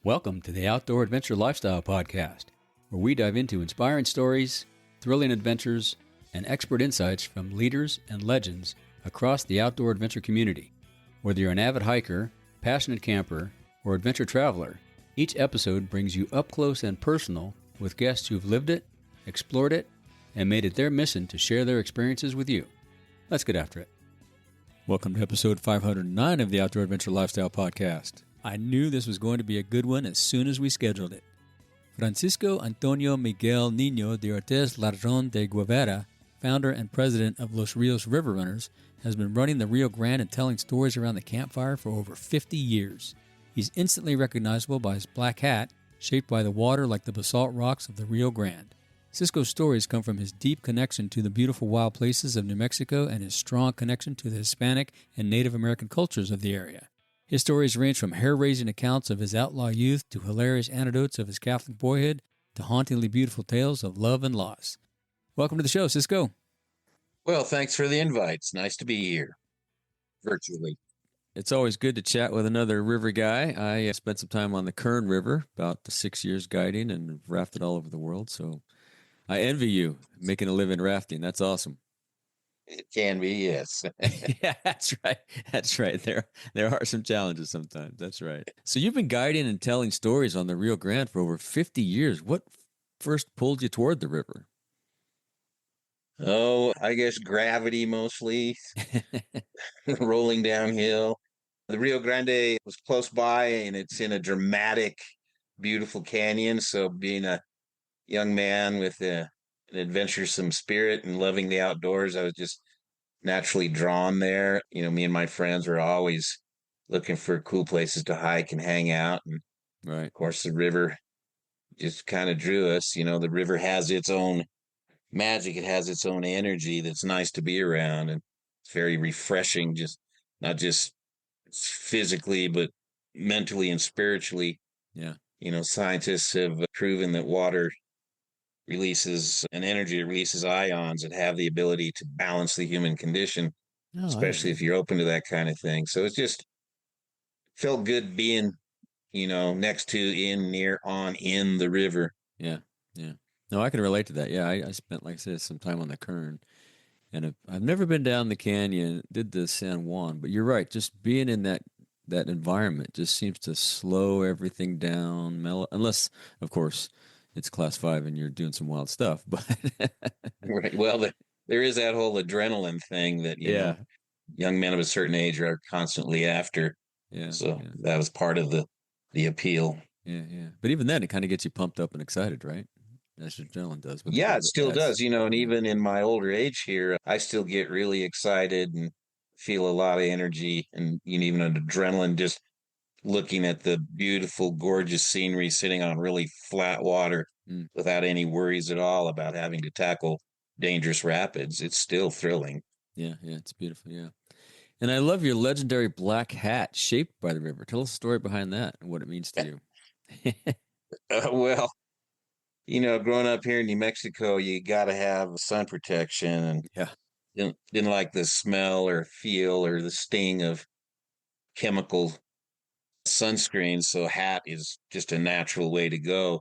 Welcome to the Outdoor Adventure Lifestyle Podcast, where we dive into inspiring stories, thrilling adventures, and expert insights from leaders and legends across the outdoor adventure community. Whether you're an avid hiker, passionate camper, or adventure traveler, each episode brings you up close and personal with guests who've lived it, explored it, and made it their mission to share their experiences with you. Let's get after it. Welcome to episode 509 of the Outdoor Adventure Lifestyle Podcast. I knew this was going to be a good one as soon as we scheduled it. Francisco Antonio Miguel Niño de Ortiz Ladrón de Guevara, founder and president of Los Rios River Runners, has been running the Rio Grande and telling stories around the campfire for over 50 years. He's instantly recognizable by his black hat, shaped by the water like the basalt rocks of the Rio Grande. Cisco's stories come from his deep connection to the beautiful wild places of New Mexico and his strong connection to the Hispanic and Native American cultures of the area. His stories range from hair-raising accounts of his outlaw youth to hilarious anecdotes of his Catholic boyhood to hauntingly beautiful tales of love and loss. Welcome to the show, Cisco. Well, thanks for the invite. It's nice to be here, virtually. It's always good to chat with another river guy. I spent some time on the Kern River, about 6 years guiding, and rafted all over the world, so I envy you making a living rafting. That's awesome. It can be, yes. Yeah, that's right. That's right. There are some challenges sometimes. That's right. So you've been guiding and telling stories on the Rio Grande for over 50 years. What first pulled you toward the river? Oh, I guess gravity mostly, rolling downhill. The Rio Grande was close by, and it's in a dramatic, beautiful canyon. So being a young man with an adventuresome spirit and loving the outdoors, I was just naturally drawn there. You know, me and my friends were always looking for cool places to hike and hang out. And Right. of course, the river just kind of drew us. You know, the river has its own magic. It has its own energy that's nice to be around. And it's very refreshing, just not just physically, but mentally and spiritually. Yeah. You know, scientists have proven that water releases an energy, it releases ions that have the ability to balance the human condition, especially if you're open to that kind of thing. So it just felt good being, you know, next to, in, near, on, in the river. Yeah. Yeah. No, I can relate to that. Yeah, I spent, like I said, some time on the Kern, and I've never been down the canyon, did the San Juan, but you're right. Just being in that environment just seems to slow everything down, mellow, unless, of course, it's class 5 and you're doing some wild stuff. But right. Well, there is that whole adrenaline thing that, you know, young men of a certain age are constantly after. Yeah. So that was part of the appeal. Yeah, yeah. But even then, it kind of gets you pumped up and excited, right? That's what adrenaline does. But yeah, it still does, you know, and even in my older age here, I still get really excited and feel a lot of energy and, you know, even an adrenaline just looking at the beautiful, gorgeous scenery sitting on really flat water without any worries at all about having to tackle dangerous rapids. It's still thrilling. Yeah, yeah, it's beautiful, yeah. And I love your legendary black hat shaped by the river. Tell us the story behind that and what it means to you. Well, you know, growing up here in New Mexico, you got to have sun protection, and didn't like the smell or feel or the sting of chemical sunscreen. So hat is just a natural way to go.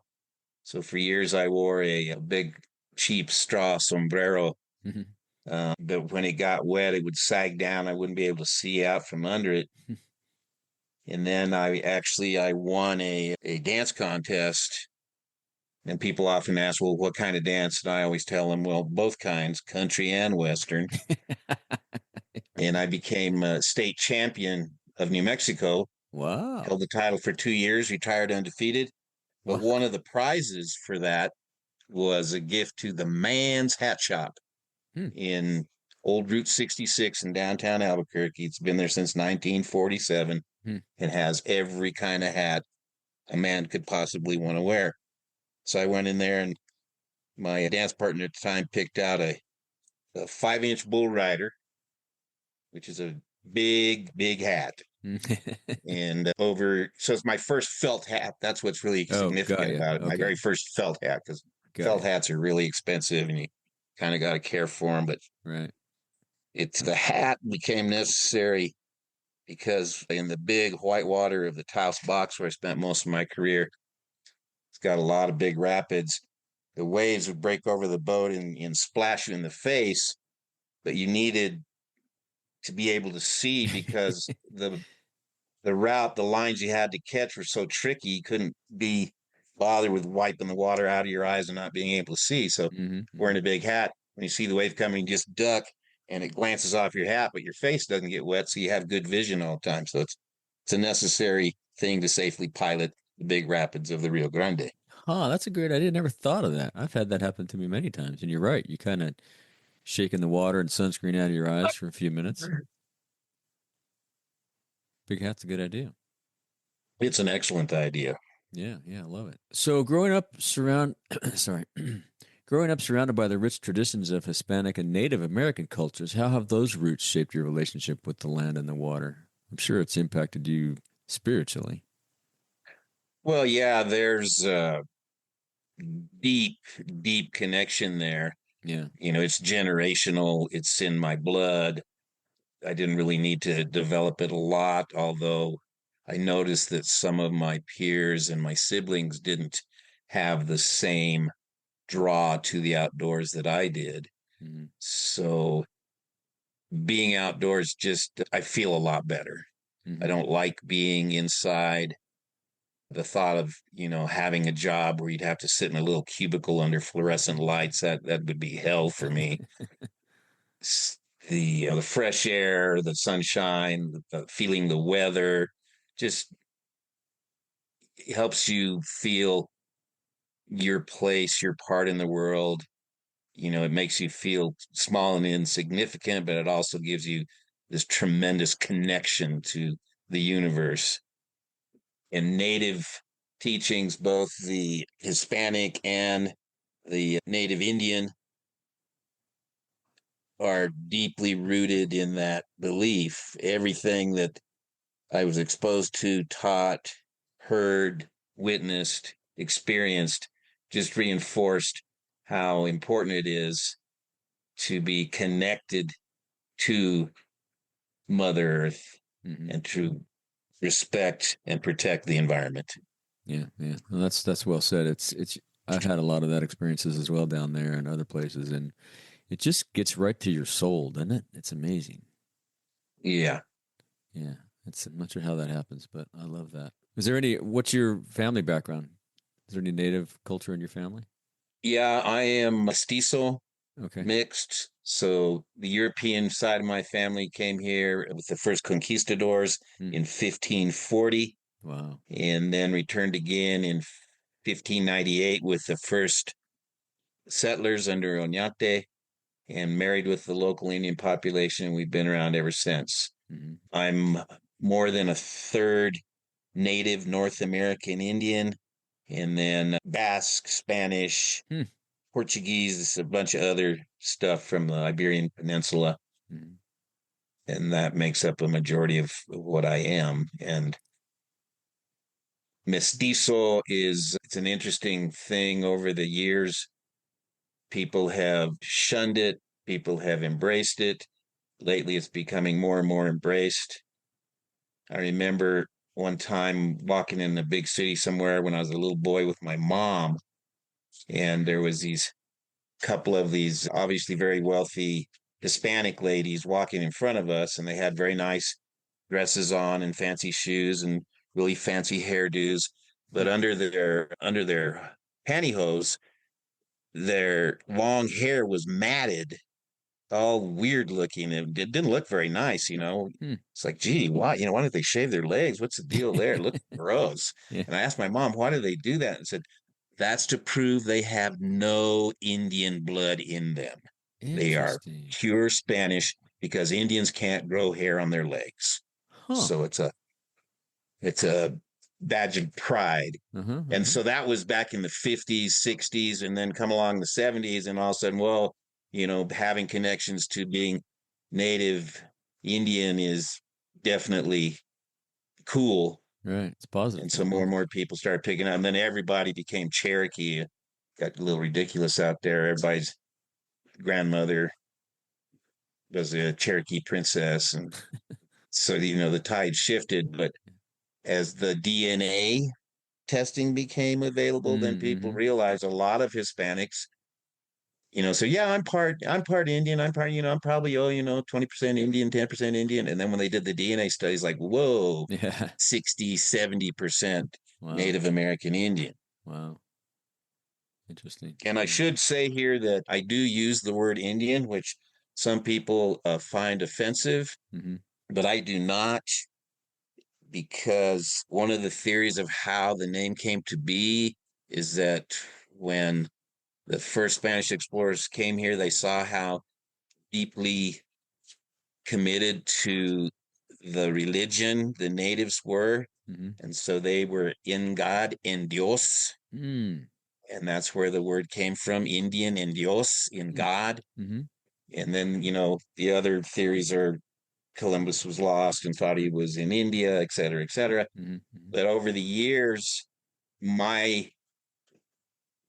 So for years, I wore a big, cheap straw sombrero. But when it got wet, it would sag down. I wouldn't be able to see out from under it. And then I won a dance contest. And people often ask, well, what kind of dance? And I always tell them, well, both kinds, country and Western. And I became a state champion of New Mexico. Wow. Held the title for 2 years, retired undefeated. But one of the prizes for that was a gift to the Man's Hat Shop in Old Route 66 in downtown Albuquerque. It's been there since 1947 and has every kind of hat a man could possibly want to wear. So I went in there, and my dance partner at the time picked out a 5-inch bull rider, which is a big, big hat. And so it's my first felt hat. That's what's really significant about it. Okay. My very first felt hat, because felt hats are really expensive and you kind of got to care for them. But right, the hat became necessary because in the big white water of the Taos Box, where I spent most of my career, it's got a lot of big rapids. The waves would break over the boat and splash you in the face, but you needed to be able to see because the route, the lines you had to catch were so tricky, you couldn't be bothered with wiping the water out of your eyes and not being able to see. So wearing a big hat, when you see the wave coming, you just duck and it glances off your hat, but your face doesn't get wet, so you have good vision all the time. So it's a necessary thing to safely pilot the big rapids of the Rio Grande. Huh, that's a great idea. Never thought of that. I've had that happen to me many times. And you're right. You kind of shaking the water and sunscreen out of your eyes for a few minutes. Big hat's a good idea. It's an excellent idea. Yeah, I love it. So growing up growing up surrounded by the rich traditions of Hispanic and Native American cultures, how have those roots shaped your relationship with the land and the water? I'm sure it's impacted you spiritually. Well, yeah, there's a deep, deep connection there. Yeah. It's generational. It's in my blood. I didn't really need to develop it a lot, although I noticed that some of my peers and my siblings didn't have the same draw to the outdoors that I did. Mm-hmm. So being outdoors, I feel a lot better. Mm-hmm. I don't like being inside. The thought of, having a job where you'd have to sit in a little cubicle under fluorescent lights, that would be hell for me. The fresh air, the sunshine, feeling the weather, just helps you feel your place, your part in the world. It makes you feel small and insignificant, but it also gives you this tremendous connection to the universe. And native teachings, both the Hispanic and the Native Indian, are deeply rooted in that belief. Everything that I was exposed to, taught, heard, witnessed, experienced, just reinforced how important it is to be connected to Mother Earth and to respect and protect the environment. Yeah. Well, that's well said. It's I've had a lot of that experiences as well down there and other places, and it just gets right to your soul, doesn't it? It's amazing. Yeah. I'm not sure how that happens, but I love that. What's your family background? Is there any native culture in your family? Yeah, I am mestizo, Okay. mixed. So the European side of my family came here with the first conquistadors in 1540. Wow. And then returned again in 1598 with the first settlers under Oñate and married with the local Indian population. We've been around ever since. I'm more than a third native North American Indian, and then Basque, Spanish, Portuguese, a bunch of other stuff from the Iberian Peninsula. And that makes up a majority of what I am. And mestizo it's an interesting thing over the years. People have shunned it. People have embraced it. Lately, it's becoming more and more embraced. I remember one time walking in a big city somewhere when I was a little boy with my mom, and there was these couple of these obviously very wealthy Hispanic ladies walking in front of us, and they had very nice dresses on and fancy shoes and really fancy hairdos, but under their pantyhose, their long hair was matted, all weird looking. It didn't look very nice, It's like, gee, why? Why don't they shave their legs? What's the deal there? It looked gross. Yeah. And I asked my mom, why do they do that? And said, that's to prove they have no Indian blood in them. They are pure Spanish because Indians can't grow hair on their legs. So it's a badge of pride. And so that was back in the 50s, 60s, and then come along the 70s, and all of a sudden, well, having connections to being native Indian is definitely cool. Right. It's positive. And so more and more people started picking up, and then everybody became Cherokee. Got a little ridiculous out there. Everybody's grandmother was a Cherokee princess, and So, the tide shifted, but as the DNA testing became available, then people realized a lot of Hispanics, so yeah, I'm part Indian. I'm probably, 20% Indian, 10% Indian. And then when they did the DNA studies, like, whoa, Yeah. 60, 70% Wow. Native American Indian. Wow. Interesting. And I should say here that I do use the word Indian, which some people find offensive, but I do not, because one of the theories of how the name came to be is that when the first Spanish explorers came here, they saw how deeply committed to the religion the natives were. And so they were in God, in Dios. And that's where the word came from, Indian, in Dios, in God. And then, the other theories are Columbus was lost and thought he was in India, et cetera, et cetera. But over the years, my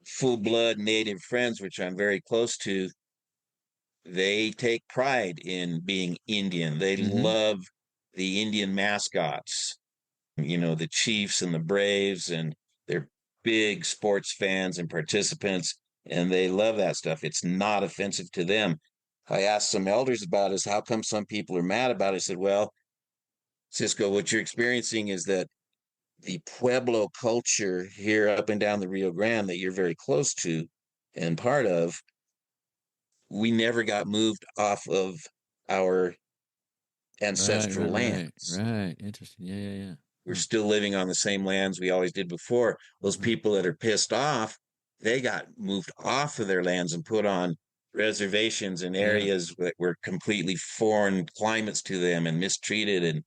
full-blood native friends, which I'm very close to, they take pride in being Indian. They love the Indian mascots, the Chiefs and the Braves, and they're big sports fans and participants, and they love that stuff. It's not offensive to them. I asked some elders about this. How come some people are mad about it? I said, well, Cisco, what you're experiencing is that the Pueblo culture here up and down the Rio Grande that you're very close to and part of, we never got moved off of our ancestral lands. Right. Interesting. Yeah. We're still living on the same lands we always did before. Those people that are pissed off, they got moved off of their lands and put on reservations in areas that were completely foreign climates to them and mistreated, and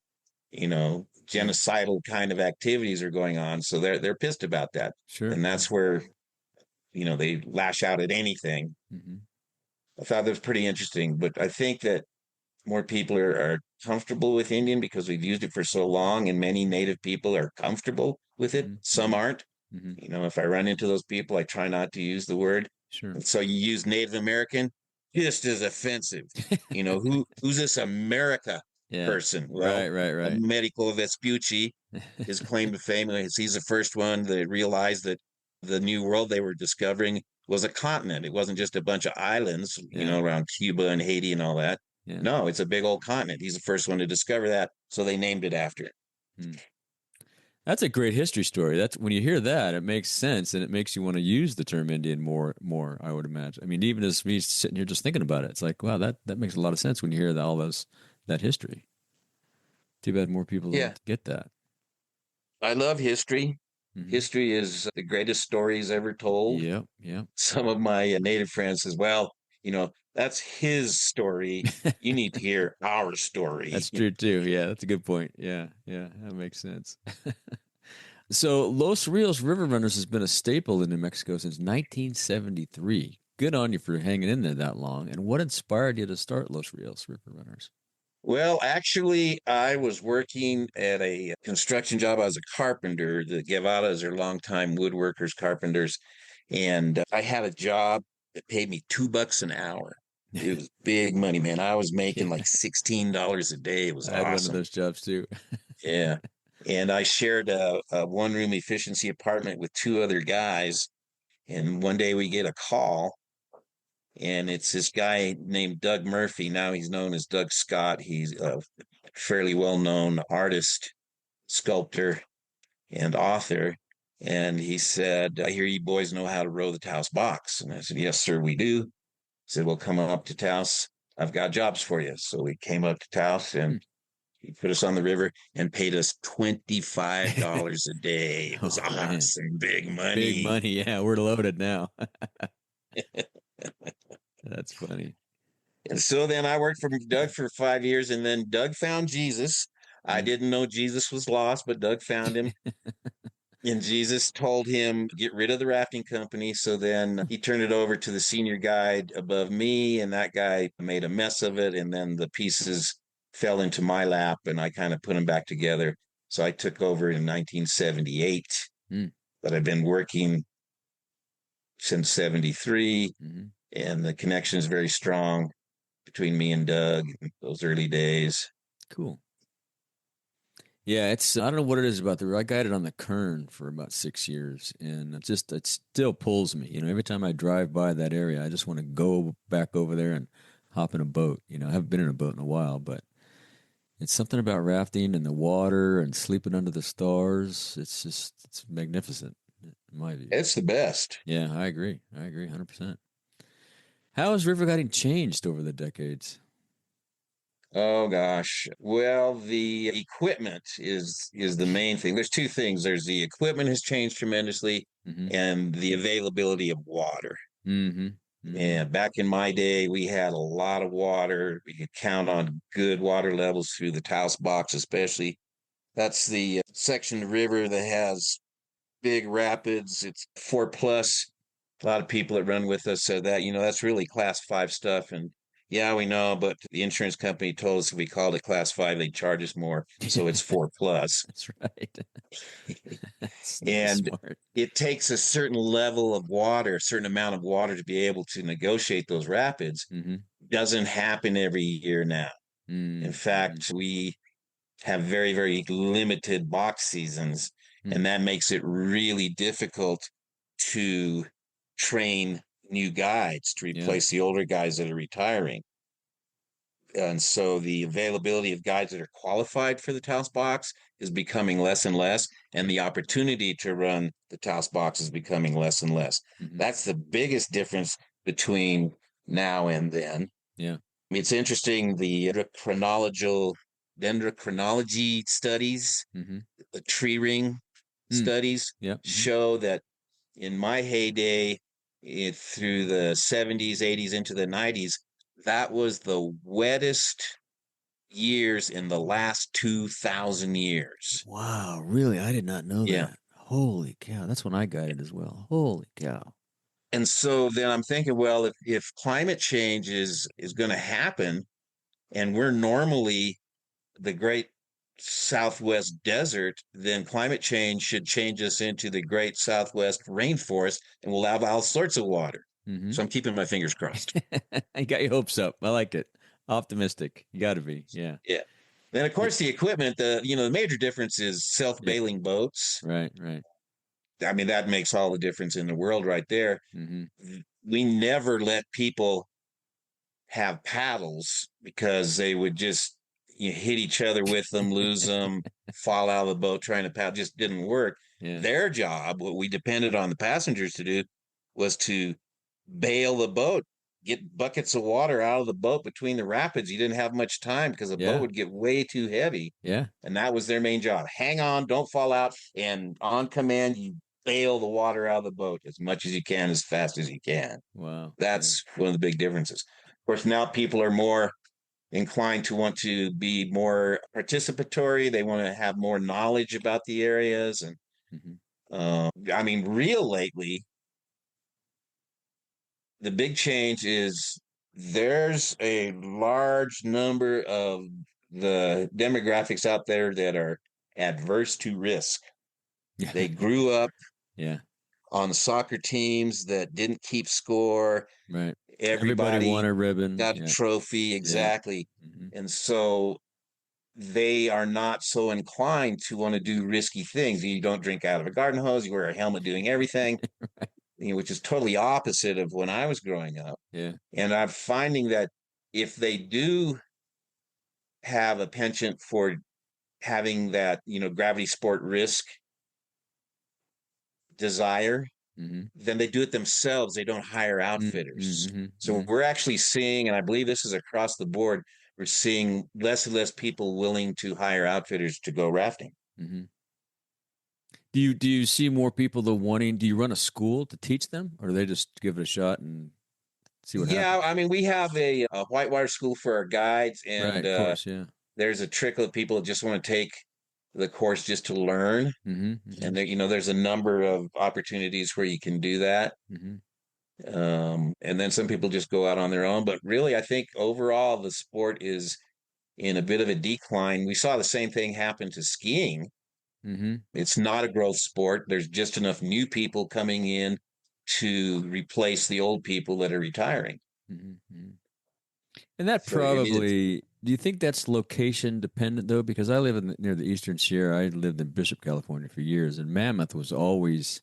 genocidal kind of activities are going on. So they're pissed about that. Sure. And that's where they lash out at anything. I thought that was pretty interesting, but I think that more people are comfortable with Indian because we've used it for so long, and many native people are comfortable with it. Some aren't. If I run into those people, I try not to use the word. Sure. And so you use Native American, just as offensive. Who's this America person? Well, right. Americo Vespucci, his claim to fame is he's the first one that realized that the new world they were discovering was a continent. It wasn't just a bunch of islands, around Cuba and Haiti and all that. Yeah. No, it's a big old continent. He's the first one to discover that, so they named it after it. That's a great history story. That's when you hear that, it makes sense, and it makes you want to use the term Indian more. I would imagine. I mean, even as me sitting here just thinking about it, it's like, wow, that makes a lot of sense when you hear that history. Too bad more people don't get that. I love history. History is the greatest stories ever told. Yeah. Some of my native friends says, well, that's his story. You need to hear our story. That's true too. Yeah, that's a good point. Yeah, that makes sense. So Los Rios River Runners has been a staple in New Mexico since 1973. Good on you for hanging in there that long. And what inspired you to start Los Rios River Runners? Well, actually, I was working at a construction job. I was a carpenter. The Guevaras are longtime woodworkers, carpenters. And I had a job that paid me $2 an hour. It was big money, man. I was making like $16 a day. It was awesome. I had one of those jobs too. Yeah. And I shared a one-room efficiency apartment with two other guys. And one day we get a call, and it's this guy named Doug Murphy. Now he's known as Doug Scott. He's a fairly well-known artist, sculptor, and author. And he said, I hear you boys know how to row the Taos Box. And I said, yes, sir, we do. He said, well, come up to Taos. I've got jobs for you. So we came up to Taos, and he put us on the river and paid us $25 a day. It was awesome. Big money. Big money. Yeah, we're loaded now. That's funny. And so then I worked for Doug for 5 years, and then Doug found Jesus. I didn't know Jesus was lost, but Doug found him. And Jesus told him, get rid of the rafting company. So then he turned it over to the senior guide above me, and that guy made a mess of it. And then the pieces fell into my lap, and I kind of put them back together. So I took over in 1978, but I've been working since 73, and the connection is very strong between me and Doug in those early days. Cool. Yeah, it's I don't know what it is about I guided on the Kern for about 6 years, and it still pulls me. Every time I drive by that area, I just want to go back over there and hop in a boat. I haven't been in a boat in a while, but it's something about rafting and the water and sleeping under the stars. It's magnificent in my view. It's the best. Yeah, I agree. 100%. How has river guiding changed over the decades? Oh gosh. Well, the equipment is the main thing. There's two things. There's the equipment has changed tremendously, Mm-hmm. and the availability of water. Mm-hmm. Mm-hmm. And back in my day, we had a lot of water. We could count on good water levels through the Taos Box, especially. That's the section of the river that has big rapids. It's 4+. A lot of people that run with us said that, that's really class 5 stuff. And yeah, we know, but the insurance company told us if we called it class 5, they'd charge us more. So it's 4+. That's right. That's And smart. it takes a certain level of water, a certain amount of water to be able to negotiate those rapids. Mm-hmm. Doesn't happen every year now. Mm-hmm. In fact, we have very, very limited box seasons, and that makes it really difficult to train new guides to replace the older guys that are retiring. And so the availability of guides that are qualified for the Taos Box is becoming less and less, and the opportunity to run the Taos Box is becoming less and less. Mm-hmm. That's the biggest difference between now and then. Yeah. It's interesting, the dendrochronology studies, the tree ring studies show that in my heyday, through the 70s, 80s, into the 90s, that was the wettest years in the last 2,000 years. Wow, really? I did not know that. Holy cow. That's when I guided as well. Holy cow. And so then I'm thinking, well, if climate change is going to happen, and we're normally the great Southwest desert, then climate change should change us into the great Southwest rainforest, and we'll have all sorts of water. Mm-hmm. So I'm keeping my fingers crossed. You got your hopes up. I like it. Optimistic. You got to be. Yeah. Yeah. Then, of course, the equipment, the major difference is self-bailing boats. Right. I mean, that makes all the difference in the world right there. Mm-hmm. We never let people have paddles because they would just hit each other with them, lose them, fall out of the boat trying to paddle. Just didn't work. Yeah. Their job, what we depended on the passengers to do, was to bail the boat, get buckets of water out of the boat between the rapids. You didn't have much time because the boat would get way too heavy. Yeah. And that was their main job. Hang on, don't fall out. And on command, you bail the water out of the boat as much as you can, as fast as you can. Wow. That's one of the big differences. Of course, now people are more inclined to want to be more participatory. They want to have more knowledge about the areas. And I mean, real lately, the big change is there's a large number of the demographics out there that are adverse to risk. They grew up on soccer teams that didn't keep score. Right. Everybody won a ribbon, got a trophy. Exactly. And so they are not so inclined to want to do risky things. You don't drink out of a garden hose. You wear a helmet doing everything, which is totally opposite of when I was growing up. Yeah. And I'm finding that if they do have a penchant for having that, gravity sport risk desire, then they do it themselves. They don't hire outfitters. So we're actually seeing, and I believe this is across the board, we're seeing less and less people willing to hire outfitters to go rafting. Do you see more people do you run a school to teach them, or do they just give it a shot and see what happens? I mean, we have a whitewater school for our guides, and of course, there's a trickle of people that just want to take the course just to learn. And there's a number of opportunities where you can do that. And then some people just go out on their own. But really, I think overall the sport is in a bit of a decline. We saw the same thing happen to skiing. It's not a growth sport. There's just enough new people coming in to replace the old people that are retiring. And that probably Do you think that's location dependent though? Because I live near the Eastern Sierra. I lived in Bishop, California for years, and Mammoth was always,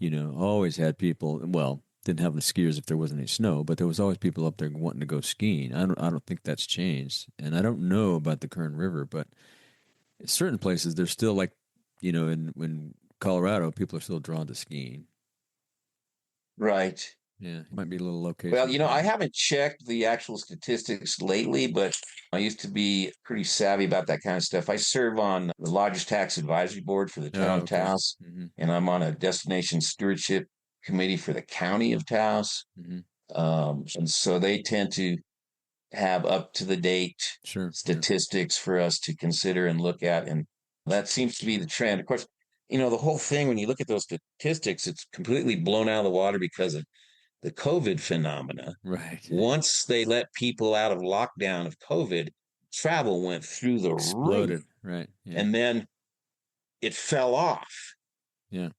always had people. Well, didn't have the skiers if there wasn't any snow, but there was always people up there wanting to go skiing. I don't think that's changed, and I don't know about the Kern River, but in certain places there's still like, in Colorado, people are still drawn to skiing. Right. Yeah, it might be a little location. Well, I haven't checked the actual statistics lately, but I used to be pretty savvy about that kind of stuff. I serve on the Lodgers Tax Advisory Board for the town of Taos, and I'm on a destination stewardship committee for the county of Taos. And so they tend to have up to the date statistics for us to consider and look at. And that seems to be the trend. Of course, the whole thing, when you look at those statistics, it's completely blown out of the water because of the COVID phenomena. Right. Once they let people out of lockdown of COVID, travel went through the Exploded. roof. Right. Yeah. And then it fell off. Yeah.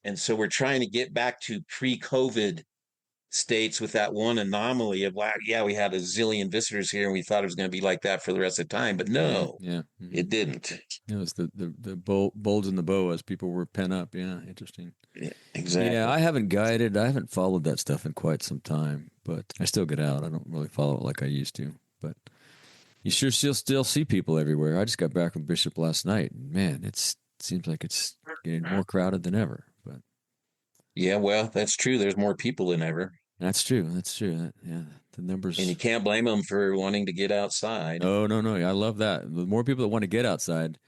And so we're trying to get back to pre-COVID states with that one anomaly of, wow, yeah, we had a zillion visitors here and we thought it was going to be like that for the rest of the time. But no, it didn't. It was the bulge in the bow as people were pent up. Yeah, interesting. Yeah, exactly. Yeah, I haven't followed that stuff in quite some time, but I still get out. I don't really follow it like I used to, but you sure still see people everywhere. I just got back from Bishop last night, and man, it seems like it's getting more crowded than ever. But yeah, well, that's true. There's more people than ever. That's true. Yeah, the numbers. And you can't blame them for wanting to get outside. Oh, no. I love that. The more people that want to get outside,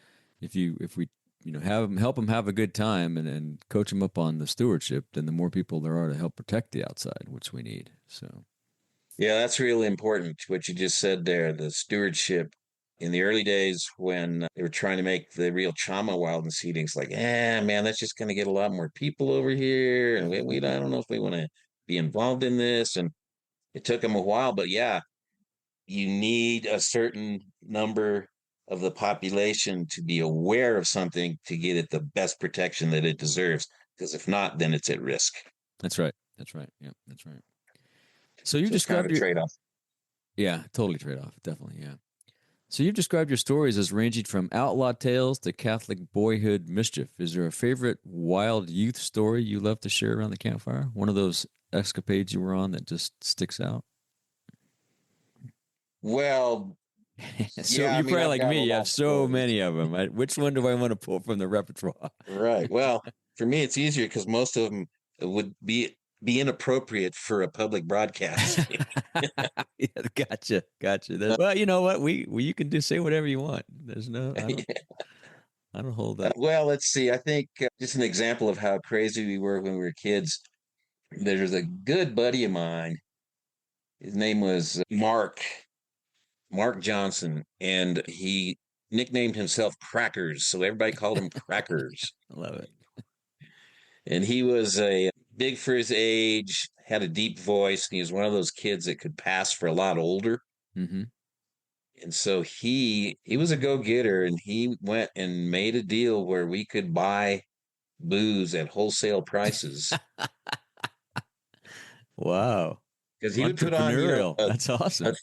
if we help them have a good time and coach them up on the stewardship, then the more people there are to help protect the outside, which we need. So, yeah, that's really important. What you just said there, the stewardship. In the early days when they were trying to make the real Chama wild and seeding, it's like, man, that's just going to get a lot more people over here. And I don't know if we want to be involved in this. And it took them a while, but yeah, you need a certain number of the population to be aware of something to get it the best protection that it deserves. Because if not, then it's at risk. That's right. Yeah, that's right. So you described kind of a trade-off. Yeah, totally trade-off. Definitely, yeah. So you've described your stories as ranging from outlaw tales to Catholic boyhood mischief. Is there a favorite wild youth story you love to share around the campfire? One of those escapades you were on that just sticks out? Well, so you're probably like me. You have so many of them. Which one do I want to pull from the repertoire? Right. Well, for me, it's easier because most of them would be inappropriate for a public broadcast. Yeah, gotcha. Well, you know what? You can just say whatever you want. There's no. I don't hold that. Well, let's see. I think just an example of how crazy we were when we were kids. There's a good buddy of mine. His name was Mark Johnson, and he nicknamed himself Crackers. So everybody called him Crackers. I love it. And he was big for his age, had a deep voice, and he was one of those kids that could pass for a lot older. Mm-hmm. And so he was a go-getter, and he went and made a deal where we could buy booze at wholesale prices. Wow. Because he would put on, that's awesome.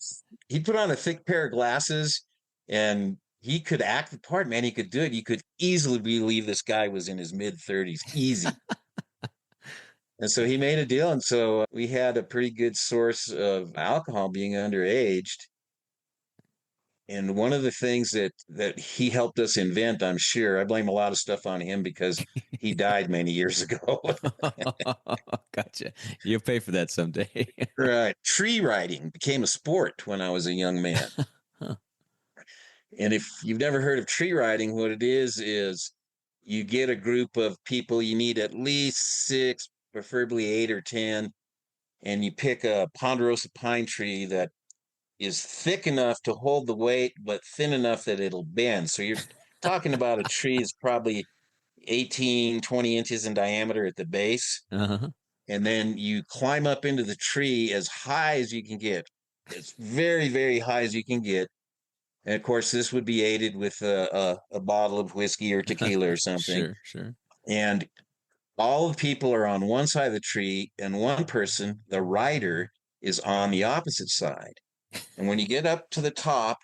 He'd put on a thick pair of glasses, and he could act the part, man. He could do it. You could easily believe this guy was in his mid-30s. Easy. And so he made a deal. And so we had a pretty good source of alcohol being underaged. And one of the things that he helped us invent, I'm sure, I blame a lot of stuff on him because he died many years ago. Gotcha. You'll pay for that someday. Right. Tree riding became a sport when I was a young man. And if you've never heard of tree riding, what it is you get a group of people, you need at least 6, preferably 8 or 10, and you pick a ponderosa pine tree that is thick enough to hold the weight, but thin enough that it'll bend. So you're talking about a tree is probably 18, 20 inches in diameter at the base. Uh-huh. And then you climb up into the tree as high as you can get, as very, very high as you can get. And of course, this would be aided with a bottle of whiskey or tequila or something. Sure. And all the people are on one side of the tree, and one person, the rider, is on the opposite side. And when you get up to the top,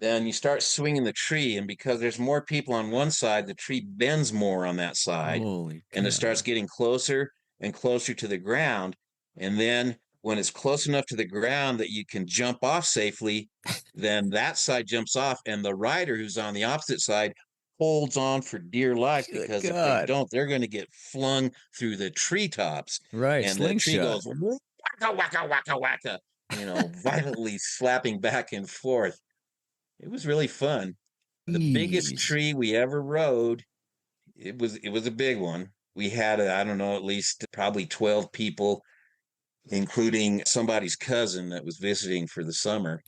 then you start swinging the tree, and because there's more people on one side, the tree bends more on that side, Holy and it cow. starts getting closer and closer to the ground. And then when it's close enough to the ground that you can jump off safely, then that side jumps off, and the rider who's on the opposite side holds on for dear life, Good because if they God. don't, they're going to get flung through the treetops. Right. And the tree Slingshot. goes waka waka waka waka, violently slapping back and forth. It was really fun. The biggest Jeez. tree we ever rode, it was a big one. We had, I don't know, at least probably 12 people, including somebody's cousin that was visiting for the summer.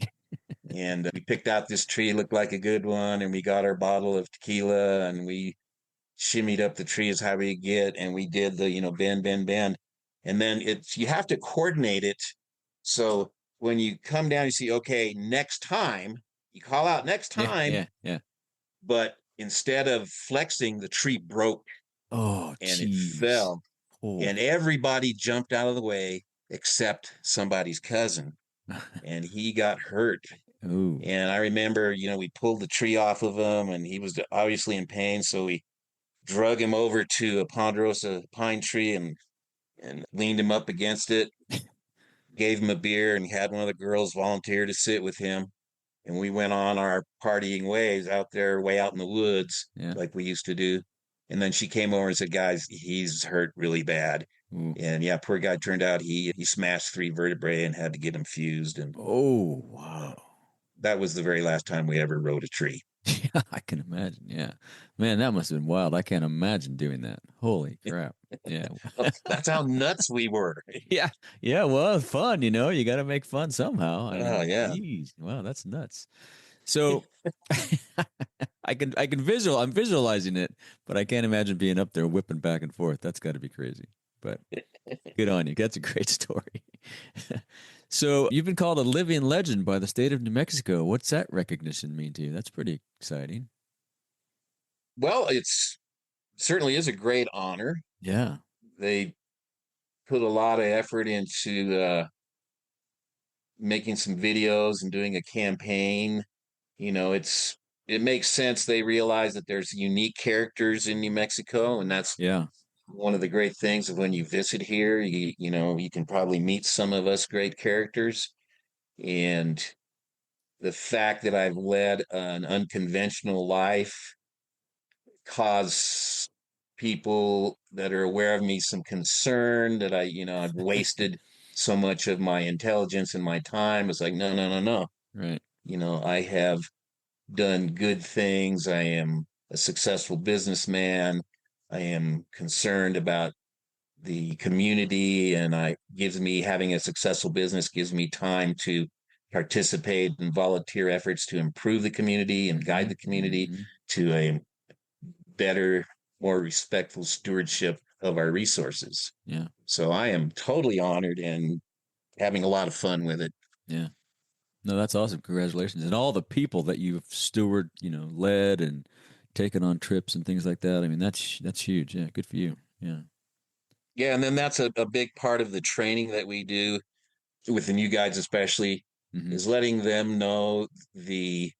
And we picked out this tree, looked like a good one, and we got our bottle of tequila, and we shimmied up the tree as high we could get, and we did the, bend, bend, bend. And then you have to coordinate it. So when you come down, you see, okay, next time, you call out next Yeah, time, yeah, yeah. but instead of flexing, the tree broke Oh, and it jeez. fell, Oh. and everybody jumped out of the way except somebody's cousin, and he got hurt. Ooh. And I remember, we pulled the tree off of him, and he was obviously in pain, so we drug him over to a ponderosa pine tree and leaned him up against it, gave him a beer, and had one of the girls volunteer to sit with him. And we went on our partying ways out there, way out in the woods, Yeah. like we used to do. And then she came over and said, "Guys, he's hurt really bad." Ooh. And yeah, poor guy, turned out he smashed 3 vertebrae and had to get him fused. And Oh, wow. that was the very last time we ever rode a tree. Yeah, I can imagine. Yeah. Man, that must have been wild. I can't imagine doing that. Holy crap. Yeah. That's how nuts we were. Yeah. Yeah. Well, fun, you got to make fun somehow. I Oh mean, yeah. geez. Wow, that's nuts. So I'm visualizing it, but I can't imagine being up there whipping back and forth. That's got to be crazy. But good on you. That's a great story. So you've been called a living legend by the state of New Mexico. What's that recognition mean to you? That's pretty exciting. Well, it's certainly is a great honor. Yeah. They put a lot of effort into making some videos and doing a campaign. It makes sense. They realize that there's unique characters in New Mexico, and that's Yeah. one of the great things of when you visit here. You can probably meet some of us great characters, and the fact that I've led an unconventional life cause people that are aware of me some concern that I've wasted so much of my intelligence and my time. It's like, no, no, no, no. Right. I have done good things. I am a successful businessman. I am concerned about the community, and having a successful business gives me time to participate in volunteer efforts to improve the community and guide the community to a better, more respectful stewardship of our resources. Yeah. So I am totally honored and having a lot of fun with it. Yeah. No, that's awesome. Congratulations. And all the people that you've led and taken on trips and things like that. I mean, that's huge. Yeah. Good for you. Yeah. Yeah. And then that's a big part of the training that we do with the new guides, especially, is letting them know the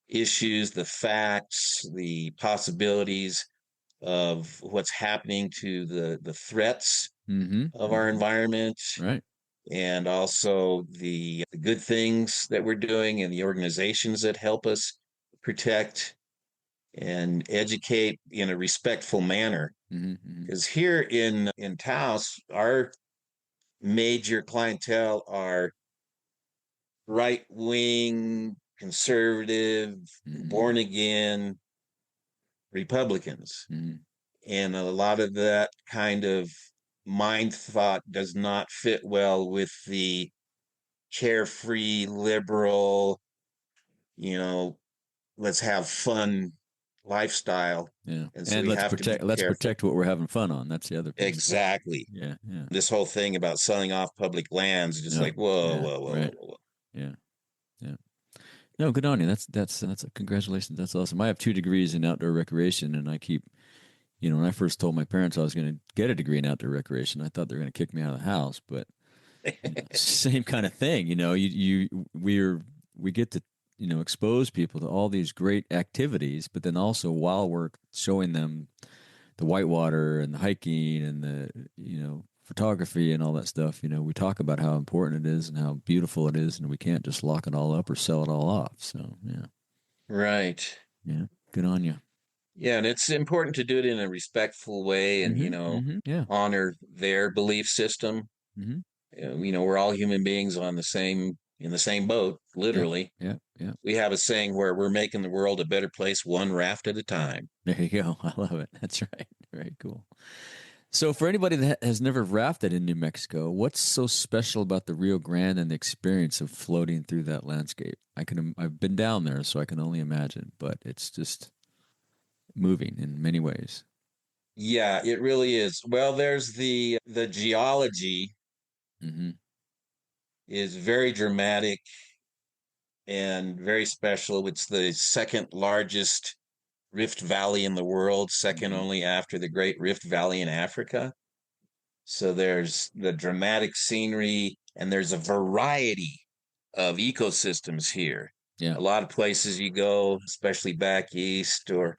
issues, the facts, the possibilities of what's happening to the threats of our environment. Right. And also the good things that we're doing and the organizations that help us protect and educate in a respectful manner. Because here in Taos, our major clientele are right-wing, conservative, born again Republicans. And a lot of that kind of mind thought does not fit well with the carefree, liberal, let's have fun lifestyle. Yeah. And so we have to be let's careful. protect what we're having fun on. That's the other piece. Exactly. Yeah. Yeah. This whole thing about selling off public lands is just like, whoa, Yeah, whoa, whoa, right. whoa, whoa. Yeah. Yeah. No, good on you. That's congratulations. That's awesome. I have 2 degrees in outdoor recreation, and I keep, when I first told my parents I was going to get a degree in outdoor recreation, I thought they were going to kick me out of the house, but same kind of thing. We get to expose people to all these great activities, but then also while we're showing them the whitewater and the hiking and the, photography and all that stuff, we talk about how important it is and how beautiful it is, and we can't just lock it all up or sell it all off. So, yeah. Right. Yeah. Good on you. Yeah, and it's important to do it in a respectful way and, Yeah. honor their belief system. Mm-hmm. We're all human beings in the same boat, Yep. literally. Yeah. Yeah. We have a saying where we're making the world a better place one raft at a time. There you go. I love it. That's right. Very cool. So, for anybody that has never rafted in New Mexico, what's so special about the Rio Grande and the experience of floating through that landscape? I've been down there, so I can only imagine, but it's just moving in many ways. Yeah, it really is. Well, there's the geology Mm-hmm. is very dramatic and very special. It's the second largest rift valley in the world, second Mm-hmm. only after the Great Rift Valley in Africa. So there's the dramatic scenery, and there's a variety of ecosystems here. Yeah. A lot of places you go, especially back east or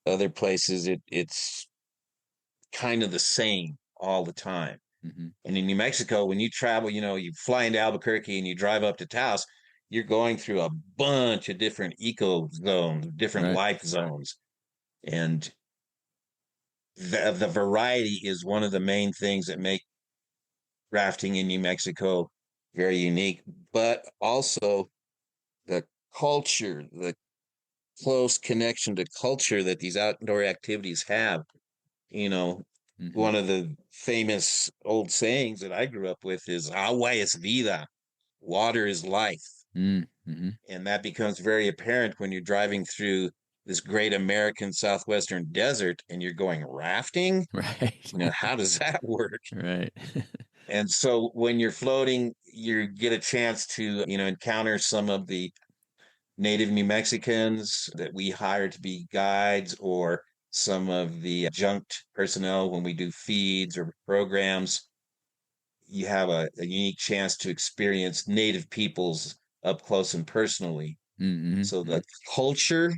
other places, it's kind of the same all the time. Mm-hmm. And in New Mexico, when you travel, you fly into Albuquerque and you drive up to Taos, you're going through a bunch of different eco zones, different Right. life zones. And the variety is one of the main things that make rafting in New Mexico very unique, but also the culture, the close connection to culture that these outdoor activities have. You know, Mm-hmm. one of the famous old sayings that I grew up with is agua es vida, water is life. Mm-hmm. And that becomes very apparent when you're driving through this great American Southwestern desert and you're going rafting. Right. How does that work? Right. And so when you're floating, you get a chance to, encounter some of the native New Mexicans that we hire to be guides, or some of the adjunct personnel when we do feeds or programs. You have a unique chance to experience native peoples up close and personally. Mm-hmm. So the culture,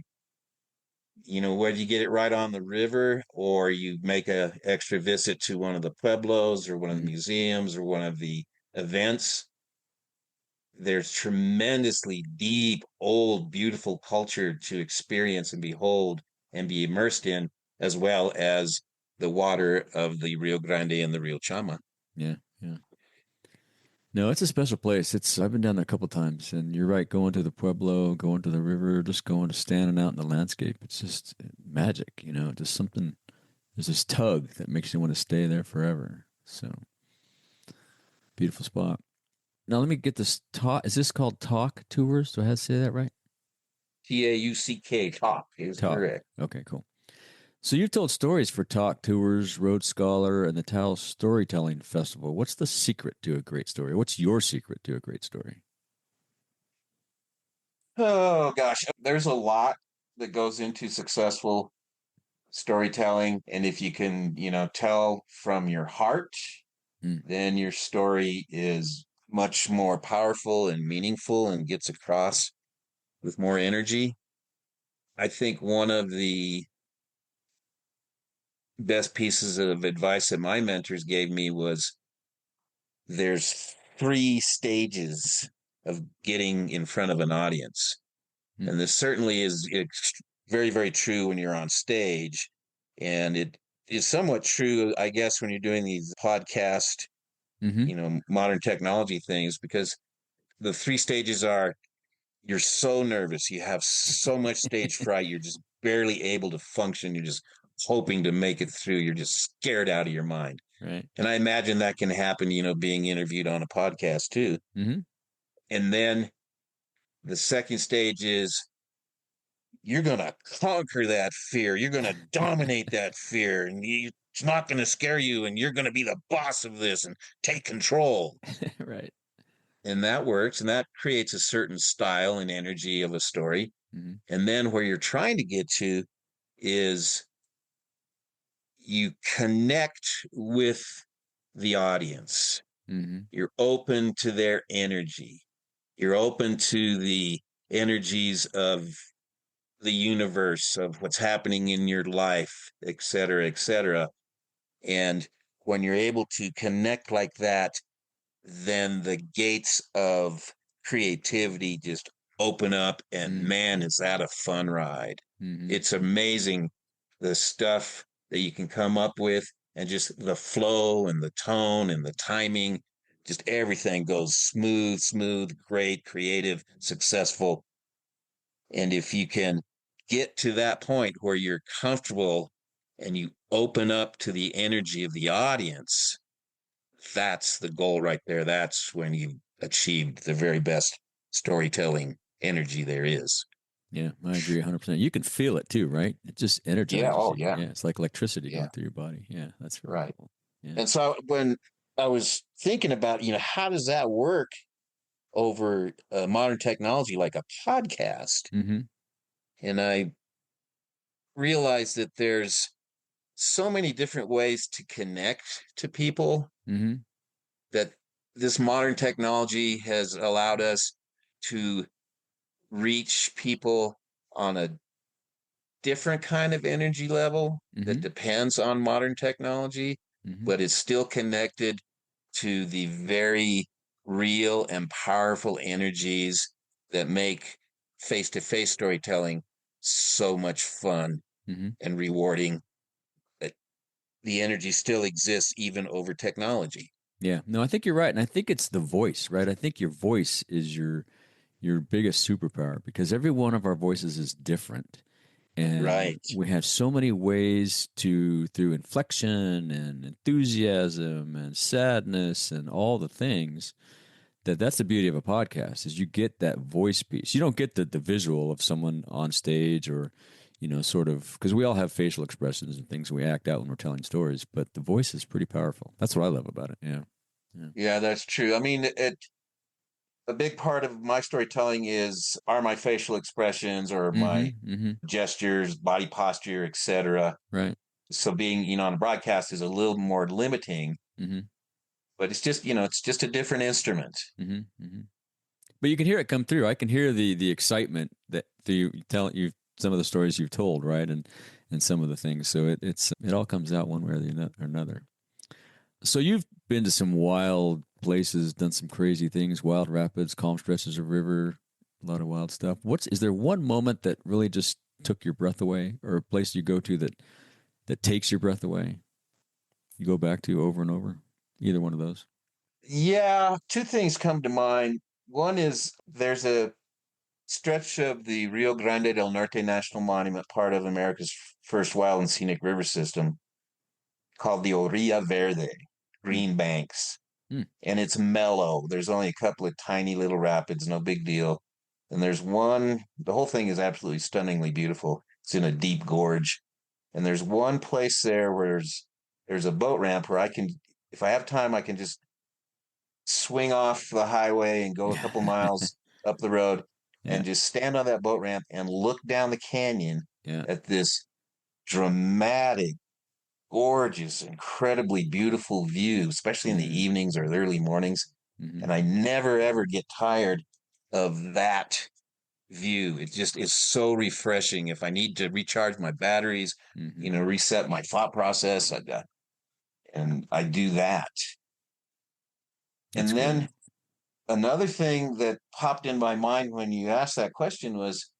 whether you get it right on the river or you make a extra visit to one of the pueblos or one of the Mm-hmm. museums or one of the events, there's tremendously deep, old, beautiful culture to experience and behold and be immersed in, as well as the water of the Rio Grande and the Rio Chama. Yeah. Yeah. No, it's a special place. I've been down there a couple times, and you're right. Going to the pueblo, going to the river, just going to standing out in the landscape. It's just magic, Just something. There's this tug that makes you want to stay there forever. So beautiful spot. Now let me get this talk. Is this called Talk Tours? Do I have to say that right? Tauck, talk is Talk. correct. Okay, cool. So you've told stories for Talk Tours, Road Scholar, and the Taos Storytelling Festival. What's the secret to a great story? What's your secret to a great story? Oh gosh, there's a lot that goes into successful storytelling, and if you can, tell from your heart, Mm, then your story is much more powerful and meaningful and gets across with more energy. I think one of the best pieces of advice that my mentors gave me was there's three stages of getting in front of an audience. mm, And this certainly is very, very true when you're on stage. And it is somewhat true, I guess, when you're doing these podcast, mm-hmm. modern technology things, because the three stages are: you're so nervous, you have so much stage fright, you're just barely able to function, you're just hoping to make it through, you're just scared out of your mind. Right. And I imagine that can happen, being interviewed on a podcast too. Mm-hmm. And then the second stage is you're going to conquer that fear, you're going to dominate that fear, and it's not going to scare you, and you're going to be the boss of this and take control. Right. And that works, and that creates a certain style and energy of a story. Mm-hmm. And then where you're trying to get to is you connect with the audience. Mm-hmm. You're open to their energy. You're open to the energies of the universe, of what's happening in your life, et cetera, et cetera. And when you're able to connect like that, then the gates of creativity just open up, and man, is that a fun ride. It's amazing the stuff that you can come up with, and just the flow and the tone and the timing, just everything goes smooth, great, creative, successful. And if you can get to that point where you're comfortable and you open up to the energy of the audience, that's the goal right there. That's when you've achieved the very best storytelling energy there is. Yeah, I agree 100%. You can feel it too, right? It just energizes you. Yeah. Yeah, it's like electricity going through your body. Yeah, that's really Right. cool. Yeah. And so when I was thinking about, how does that work over modern technology like a podcast? And I realized that there's so many different ways to connect to people, that this modern technology has allowed us to reach people on a different kind of energy level that depends on modern technology, but is still connected to the very real and powerful energies that make face-to-face storytelling so much fun and rewarding. That the energy still exists even over technology. Yeah, no, I think you're right, and I think it's the voice, right? I think your voice is your biggest superpower, because every one of our voices is different, and we have so many ways to, through inflection and enthusiasm and sadness and all the things, that's the beauty of a podcast, is you get that voice piece. You don't get the visual of someone on stage, or sort of, because we all have facial expressions and things we act out when we're telling stories, but the voice is pretty powerful. That's what I love about it. Yeah, that's true. I mean, a big part of my storytelling are my facial expressions, or my gestures, body posture, etc. Right. So being, on a broadcast is a little more limiting, but it's just, it's just a different instrument. But you can hear it come through. I can hear the excitement that you tell you some of the stories you've told, right, and some of the things. So it all comes out one way or another. So you've been to some wild places, done some crazy things, wild rapids, calm stretches of river, a lot of wild stuff. Is there one moment that really just took your breath away, or a place you go to that takes your breath away? You go back to over and over? Either one of those? Yeah, two things come to mind. One is there's a stretch of the Rio Grande del Norte National Monument, part of America's first wild and scenic river system, called the Orilla Verde, Green Banks. And it's mellow. There's only a couple of tiny little rapids, no big deal. And there's the whole thing is absolutely stunningly beautiful. It's in a deep gorge. And there's one place there where there's a boat ramp where if I have time, I can just swing off the highway and go a couple miles up the road and just stand on that boat ramp and look down the canyon at this dramatic, gorgeous, incredibly beautiful view, especially in the evenings or the early mornings. And I never, ever get tired of that view. It just is so refreshing. If I need to recharge my batteries, reset my thought process, and I do that. That's and then great. Another thing that popped in my mind when you asked that question was,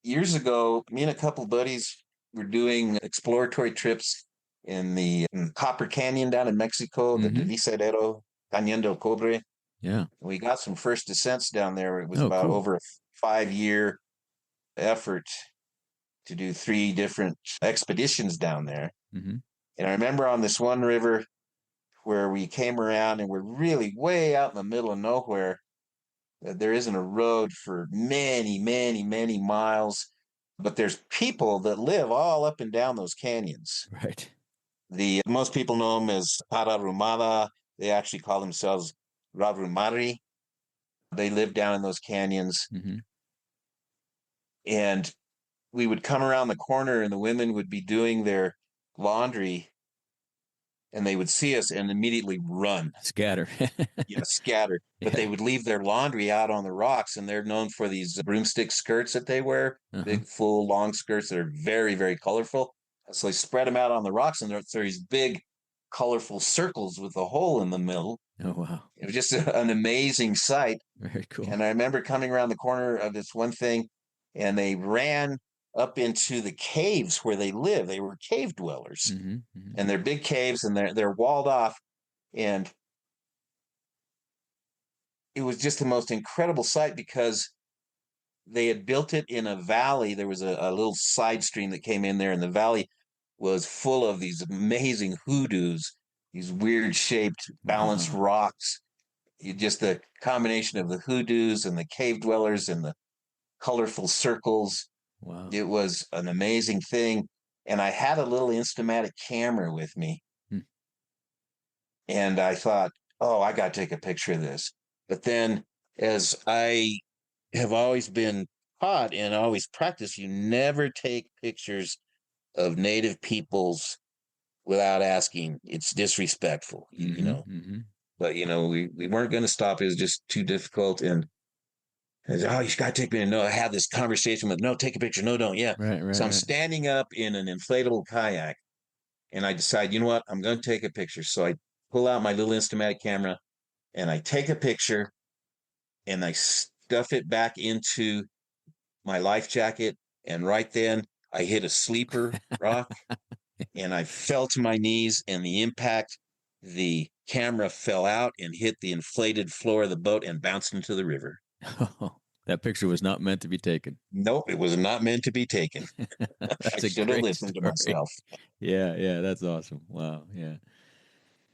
years ago, me and a couple of buddies were doing exploratory trips in the Copper Canyon down in Mexico, the Divisadero, Cañón del Cobre. Yeah. We got some first descents down there. It was about over a 5-year effort to do 3 different expeditions down there. And I remember on this one river where we came around and we're really way out in the middle of nowhere. There isn't a road for many, many, many miles, but there's people that live all up and down those canyons. Right. Most people know them as Pararumada. They actually call themselves Ravumari. They live down in those canyons. And we would come around the corner and the women would be doing their laundry and they would see us and immediately run. Scatter. Yeah, scatter. But they would leave their laundry out on the rocks, and they're known for these broomstick skirts that they wear, big, full, long skirts that are very, very colorful. So they spread them out on the rocks, and there's these big, colorful circles with a hole in the middle. Oh, wow. It was just an amazing sight. Very cool. And I remember coming around the corner of this one thing, and they ran up into the caves where they live. They were cave dwellers, and they're big caves, and they're walled off. And it was just the most incredible sight because they had built it in a valley. There was a little side stream that came in there, and the valley was full of these amazing hoodoos, these weird shaped balanced rocks. Just the combination of the hoodoos and the cave dwellers and the colorful circles. Wow. It was an amazing thing. And I had a little Instamatic camera with me. And I thought, oh, I got to take a picture of this. But then, as I have always been taught and always practiced, you never take pictures of native peoples without asking. It's disrespectful, you know. But, we weren't going to stop. It was just too difficult. And I said, oh, you got to take me. No, I had this conversation with, no, take a picture. No, don't. Yeah. Right, so I'm standing up in an inflatable kayak, and I decide, you know what? I'm going to take a picture. So I pull out my little Instamatic camera, and I take a picture, and I stuff it back into my life jacket. And right then I hit a sleeper rock, and I fell to my knees, and the impact, the camera fell out and hit the inflated floor of the boat and bounced into the river. Oh, that picture was not meant to be taken. Nope, it was not meant to be taken. That's I should have listened to myself. Yeah, that's awesome. Wow, yeah.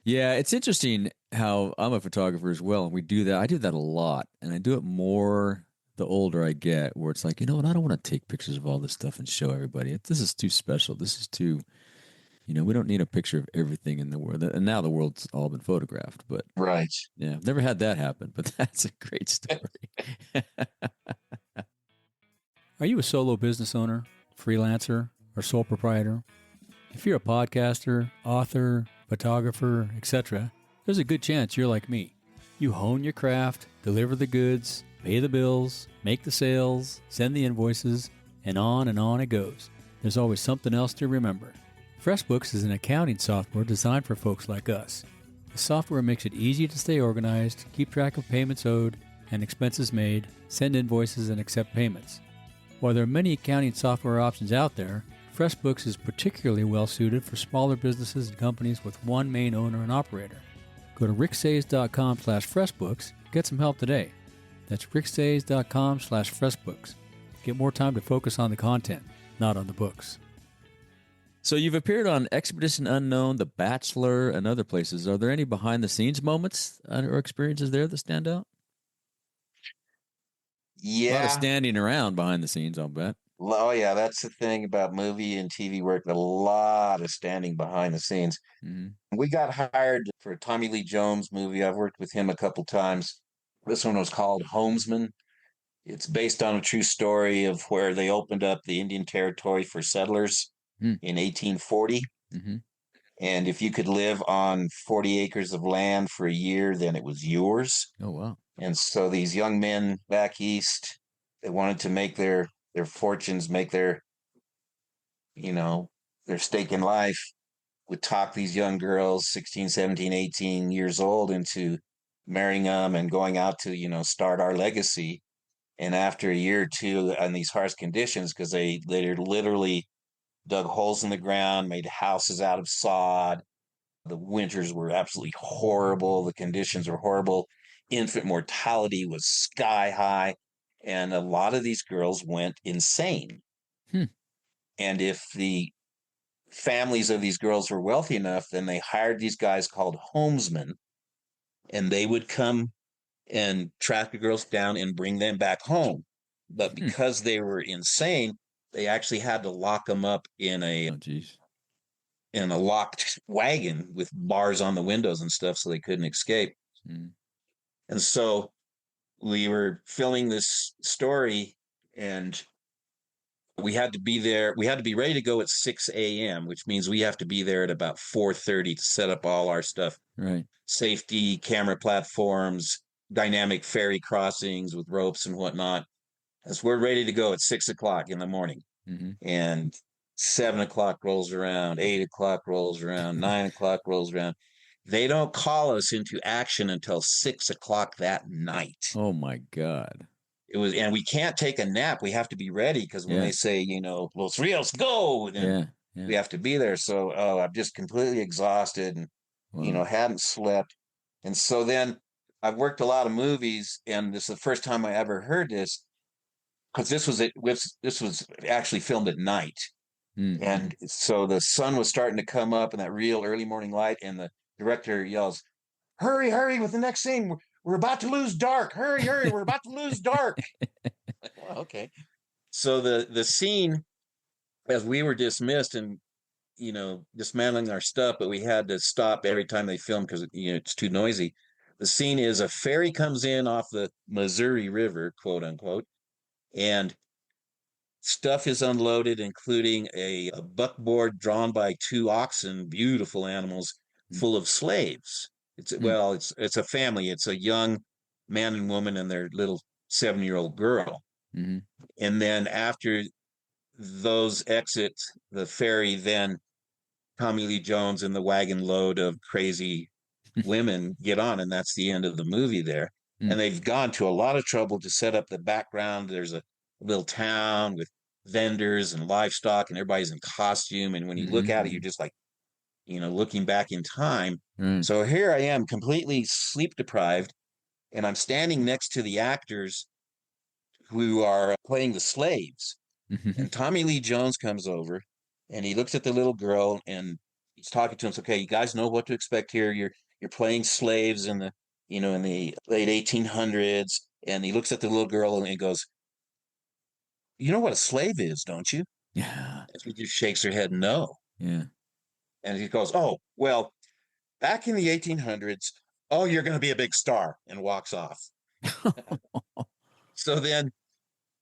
Yeah, it's interesting how I'm a photographer as well, and we do that. I do that a lot, and I do it more the older I get, where it's like, you know what, I don't want to take pictures of all this stuff and show everybody. This is too special. This is too, we don't need a picture of everything in the world. And now the world's all been photographed, but right. Yeah, I've never had that happen, but that's a great story. Are you a solo business owner, freelancer, or sole proprietor? If you're a podcaster, author, photographer, etc., there's a good chance you're like me. You hone your craft, deliver the goods, pay the bills, make the sales, send the invoices, and on it goes. There's always something else to remember. FreshBooks is an accounting software designed for folks like us. The software makes it easy to stay organized, keep track of payments owed and expenses made, send invoices, and accept payments. While there are many accounting software options out there, FreshBooks is particularly well suited for smaller businesses and companies with one main owner and operator. Go to ricksays.com/freshbooks. Get some help today. That's ricksays.com/freshbooks. Get more time to focus on the content, not on the books. So you've appeared on Expedition Unknown, The Bachelor, and other places. Are there any behind-the-scenes moments or experiences there that stand out? Yeah. A lot of standing around behind the scenes, I'll bet. Oh, yeah, that's the thing about movie and TV work, a lot of standing behind the scenes. We got hired for a Tommy Lee Jones movie. I've worked with him a couple times. This one was called Homesman. It's based on a true story of where they opened up the Indian Territory for settlers in 1840. And if you could live on 40 acres of land for a year, then it was yours. Oh, wow. And so these young men back east, they wanted to make their fortunes, make their stake in life, would talk these young girls, 16, 17, 18 years old, into marrying them and going out to, start our legacy. And after a year or two on these harsh conditions, because they literally dug holes in the ground, made houses out of sod. The winters were absolutely horrible. The conditions were horrible. Infant mortality was sky high. And a lot of these girls went insane. And if the families of these girls were wealthy enough, then they hired these guys called homesmen, and they would come and track the girls down and bring them back home. But because they were insane, they actually had to lock them up in a locked wagon with bars on the windows and stuff so they couldn't escape. And so we were filming this story, and We had to be there. We had to be ready to go at 6 a.m., which means we have to be there at about 4:30 to set up all our stuff. Right. Safety, camera platforms, dynamic ferry crossings with ropes and whatnot. As we're ready to go at 6 o'clock in the morning. Mm-hmm. And 7 o'clock rolls around, 8 o'clock rolls around, 9 o'clock rolls around. They don't call us into action until 6 o'clock that night. Oh my God. And we can't take a nap. We have to be ready because when Yeah. they say, Los Rios, go, then we have to be there. So, I'm just completely exhausted and, Wow. hadn't slept. And so then I've worked a lot of movies, and this is the first time I ever heard this because this was actually filmed at night. Mm-hmm. And so the sun was starting to come up in that real early morning light, and the director yells, hurry, hurry with the next scene. We're about to lose dark. Hurry, hurry. We're about to lose dark. Well, okay. So the scene, as we were dismissed and, dismantling our stuff, but we had to stop every time they filmed because, it's too noisy. The scene is a ferry comes in off the Missouri River, quote unquote, and stuff is unloaded, including a buckboard drawn by two oxen, beautiful animals, full of slaves. It's a family. It's a young man and woman and their little 7-year-old girl. Mm-hmm. And then after those exit the ferry, then Tommy Lee Jones and the wagon load of crazy women get on, and that's the end of the movie there. And they've gone to a lot of trouble to set up the background. There's a little town with vendors and livestock, and everybody's in costume. And when you look at it, you're just like, looking back in time. So here I am, completely sleep deprived, and I'm standing next to the actors who are playing the slaves. And Tommy Lee Jones comes over, and he looks at the little girl, and he's talking to him. Okay, you guys know what to expect here. You're playing slaves in the late 1800s. And he looks at the little girl and he goes, you know what a slave is, don't you? Yeah. And she just shakes her head no. Yeah. And he goes, oh, well, back in the 1800s, oh, you're going to be a big star, and walks off. So then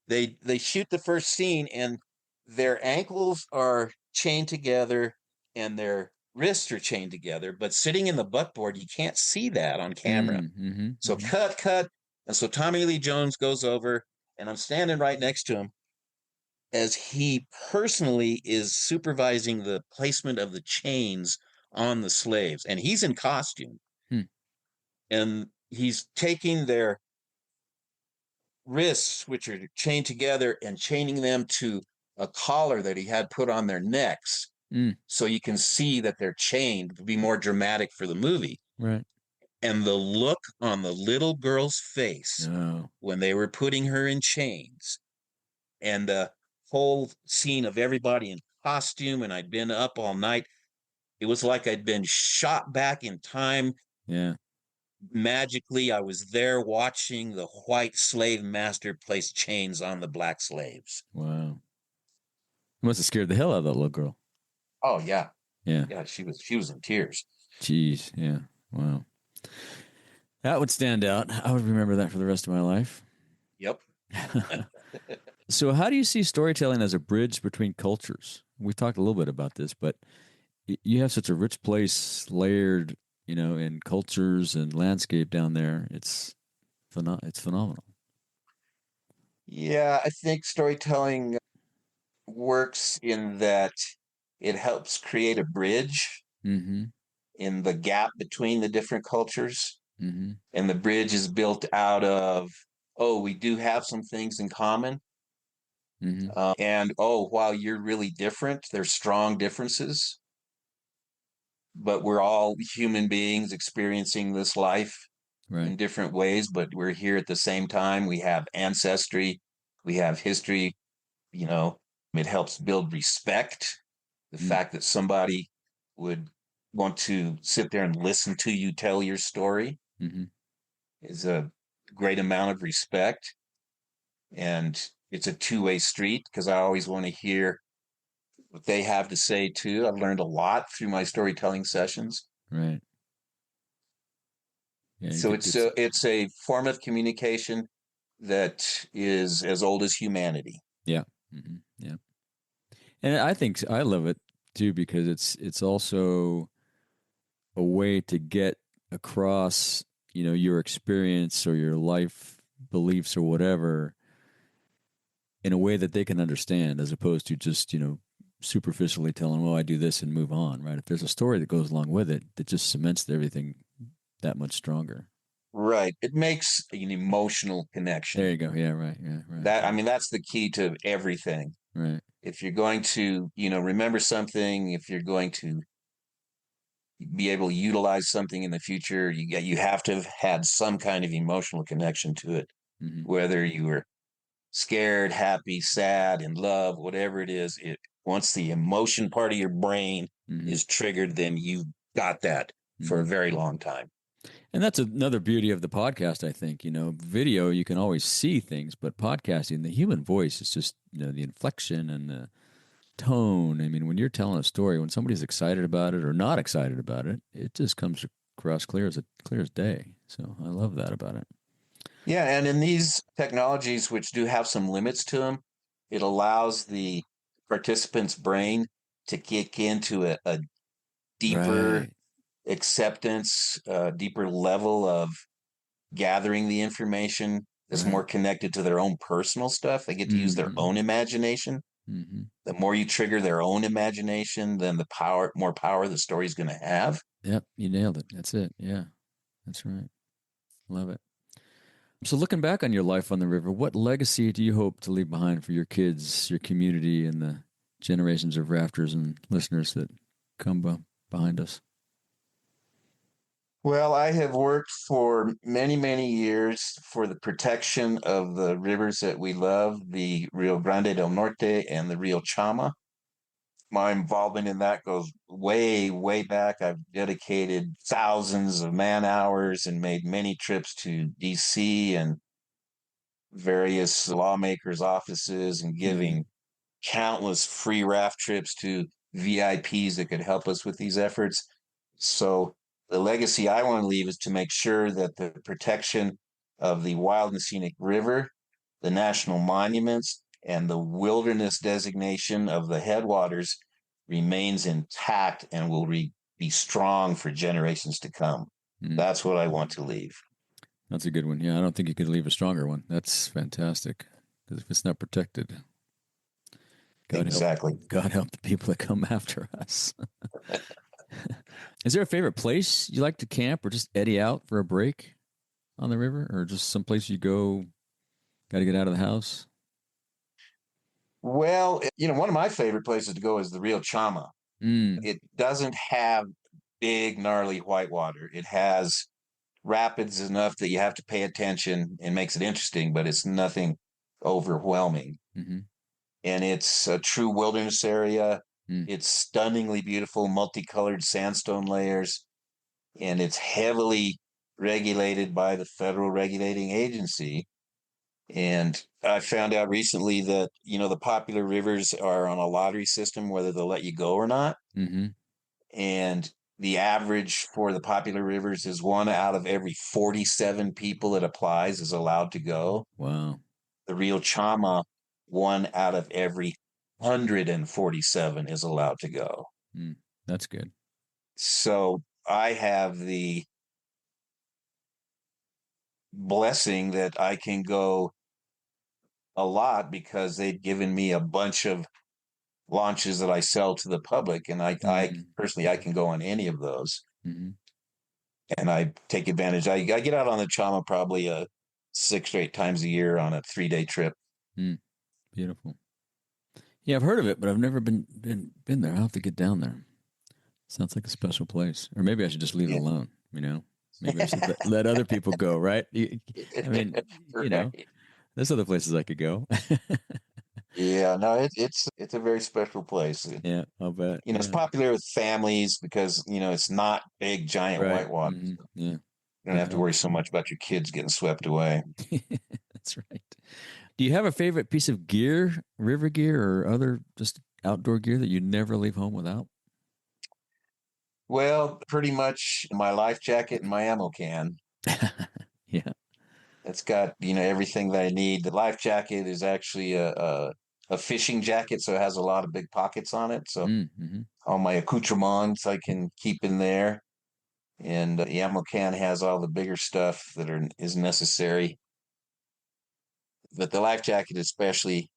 they shoot the first scene, and their ankles are chained together and their wrists are chained together, but sitting in the buckboard, you can't see that on camera. So cut. And so Tommy Lee Jones goes over, and I'm standing right next to him as he personally is supervising the placement of the chains on the slaves. And he's in costume. And he's taking their wrists, which are chained together, and chaining them to a collar that he had put on their necks. So you can see that they're chained to be more dramatic for the movie. Right. And the look on the little girl's face when they were putting her in chains, and the whole scene of everybody in costume, and I'd been up all night. It was like I'd been shot back in time. Yeah. Magically, I was there watching the white slave master place chains on the black slaves. Wow. Must have scared the hell out of that little girl. Oh yeah. Yeah. Yeah, she was in tears. Jeez. Yeah. Wow. That would stand out. I would remember that for the rest of my life. Yep. So how do you see storytelling as a bridge between cultures? We talked a little bit about this, but you have such a rich place layered, in cultures and landscape down there. It's phenomenal. Yeah, I think storytelling works in that it helps create a bridge in the gap between the different cultures. And the bridge is built out of, we do have some things in common. And while you're really different, there's strong differences. But we're all human beings experiencing this life in different ways, but we're here at the same time. We have ancestry, we have history, it helps build respect. The fact that somebody would want to sit there and listen to you tell your story is a great amount of respect. And it's a two-way street because I always want to hear what they have to say too. I've learned a lot through my storytelling sessions. Right. Yeah, so it's a form of communication that is as old as humanity. Yeah. Yeah. And I think I love it too because it's also a way to get across, your experience or your life beliefs or whatever in a way that they can understand as opposed to just, superficially telling, well, I do this and move on, right? If there's a story that goes along with it, that just cements everything that much stronger. Right. It makes an emotional connection. There you go. Yeah, right. Yeah, right. That's the key to everything. Right. If you're going to, remember something, if you're going to be able to utilize something in the future, you have to have had some kind of emotional connection to it, Mm-hmm. whether you were scared, happy, sad, in love, whatever it is. Once the emotion part of your brain is triggered, then you got that for a very long time. And that's another beauty of the podcast, I think. Video, you can always see things, but podcasting, the human voice is just, the inflection and the tone. I mean, when you're telling a story, when somebody's excited about it or not excited about it, it just comes across clear as day. So I love that about it. Yeah, and in these technologies, which do have some limits to them, it allows the participant's brain to kick into a deeper acceptance, deeper level of gathering the information that's more connected to their own personal stuff. They get to use their own imagination. Mm-hmm. The more you trigger their own imagination, then more power the story's going to have. Yep, you nailed it. That's it. Yeah, that's right. Love it. So, looking back on your life on the river, what legacy do you hope to leave behind for your kids, your community, and the generations of rafters and listeners that come behind us? Well, I have worked for many, many years for the protection of the rivers that we love, the Rio Grande del Norte and the Rio Chama. My involvement in that goes way, way back. I've dedicated thousands of man hours and made many trips to DC and various lawmakers' offices and giving countless free raft trips to VIPs that could help us with these efforts. So the legacy I want to leave is to make sure that the protection of the wild and scenic river, the national monuments, and the wilderness designation of the headwaters remains intact and will be strong for generations to come. That's what I want to leave. That's a good one. Yeah, I don't think you could leave a stronger one. That's fantastic. Because if it's not protected, God help the people that come after us. Is there a favorite place you like to camp or just eddy out for a break on the river, or just someplace you go, got to get out of the house? Well, one of my favorite places to go is the Rio Chama. It doesn't have big, gnarly whitewater. It has rapids enough that you have to pay attention and makes it interesting, but it's nothing overwhelming. And it's a true wilderness area. It's stunningly beautiful, multicolored sandstone layers, and it's heavily regulated by the federal regulating agency. And I found out recently that, the popular rivers are on a lottery system, whether they'll let you go or not. And the average for the popular rivers is 1 out of every 47 people that applies is allowed to go. Wow. The Rio Chama, 1 out of every 147 is allowed to go. That's good. So I have the blessing that I can go a lot because they've given me a bunch of launches that I sell to the public, and I personally I can go on any of those, and I take advantage. I get out on the Chama probably 6 or 8 times a year on a 3-day trip. Beautiful. Yeah, I've heard of it, but I've never been there. I'll have to get down there. Sounds like a special place, or maybe I should just leave it alone. Maybe I should let other people go. Right? I mean, there's other places I could go. Yeah, no, it's a very special place. Yeah, I'll bet. It's popular with families because it's not big giant whitewater. Yeah, you don't have to worry so much about your kids getting swept away. That's right. Do you have a favorite piece of gear, river gear, or other just outdoor gear that you never leave home without? Well, pretty much my life jacket and my ammo can. Yeah. It's got, everything that I need. The life jacket is actually a a fishing jacket, so it has a lot of big pockets on it. So Mm-hmm. all my accoutrements I can keep in there. And the ammo can has all the bigger stuff that is necessary. But the life jacket, especially,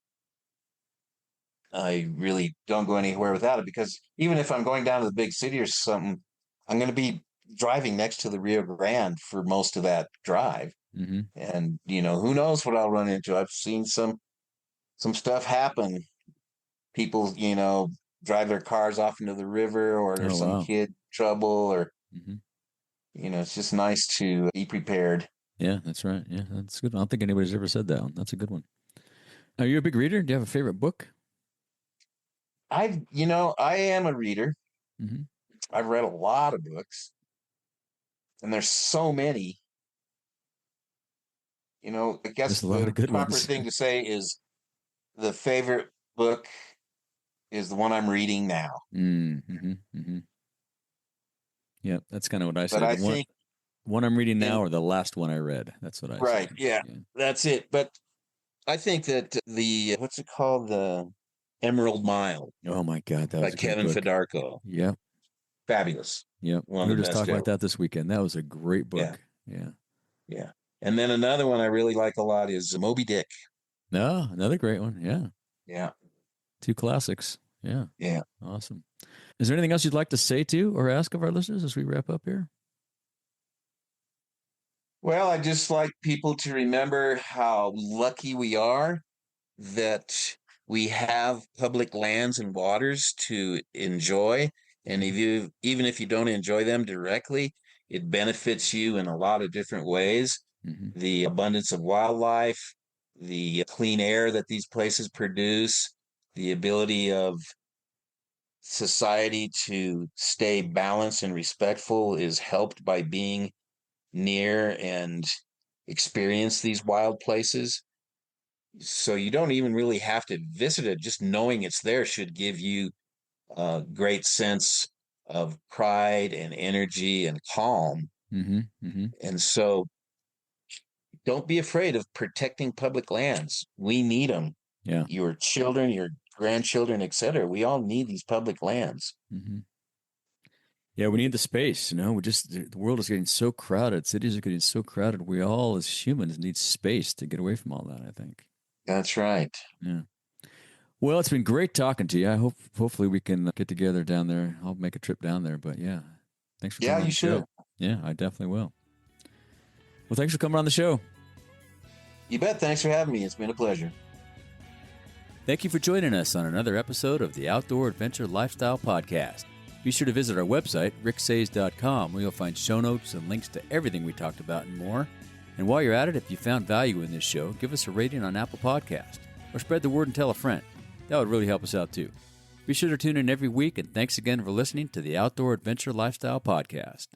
I really don't go anywhere without it, because even if I'm going down to the big city or something, I'm going to be driving next to the Rio Grande for most of that drive. Mm-hmm. And, who knows what I'll run into. I've seen some stuff happen. People, drive their cars off into the river, or there's some kid trouble, or, mm-hmm. It's just nice to be prepared. Yeah, that's right. Yeah, that's good. I don't think anybody's ever said that one. That's a good one. Are you a big reader? Do you have a favorite book? I am a reader. Mm-hmm. I've read a lot of books, and there's so many. I guess There's a lot the of good proper ones. thing to say is the favorite book is the one I'm reading now. Mm-hmm. Mm-hmm. Yeah, that's kind of what I said. But I The think one I'm reading now, or the last one I read. That's what I right, said. yeah, that's it. But I think that the what's it called, the Emerald Mile. Oh my God, that By was a great Kevin book. Fidarco. Yep. Fabulous. Yep. One We of were the just best talking about ever. that this weekend. That was a great book. Yeah. Yeah. Yeah. And then another one I really like a lot is Moby Dick. No, another great one. Yeah. Yeah. Two classics. Yeah. Yeah. Awesome. Is there anything else you'd like to say to or ask of our listeners as we wrap up here? Well, I just like people to remember how lucky we are that we have public lands and waters to enjoy. And even if you don't enjoy them directly, it benefits you in a lot of different ways. Mm-hmm. The abundance of wildlife, the clean air that these places produce, the ability of society to stay balanced and respectful is helped by being near and experience these wild places. So you don't even really have to visit it. Just knowing it's there should give you a great sense of pride and energy and calm. Mm-hmm. Mm-hmm. And so don't be afraid of protecting public lands. We need them. Yeah. Your children, your grandchildren, etc. We all need these public lands. Mm-hmm. Yeah, we need the space. The world is getting so crowded. Cities are getting so crowded. We all, as humans, need space to get away from all that, I think. That's right. Yeah. Well, it's been great talking to you. Hopefully we can get together down there. I'll make a trip down there. But yeah, thanks for coming on the show. Should. Yeah, I definitely will. Well, thanks for coming on the show. You bet. Thanks for having me. It's been a pleasure. Thank you for joining us on another episode of the Outdoor Adventure Lifestyle Podcast. Be sure to visit our website, ricksays.com, where you'll find show notes and links to everything we talked about and more. And while you're at it, if you found value in this show, give us a rating on Apple Podcast or spread the word and tell a friend. That would really help us out too. Be sure to tune in every week, and thanks again for listening to the Outdoor Adventure Lifestyle Podcast.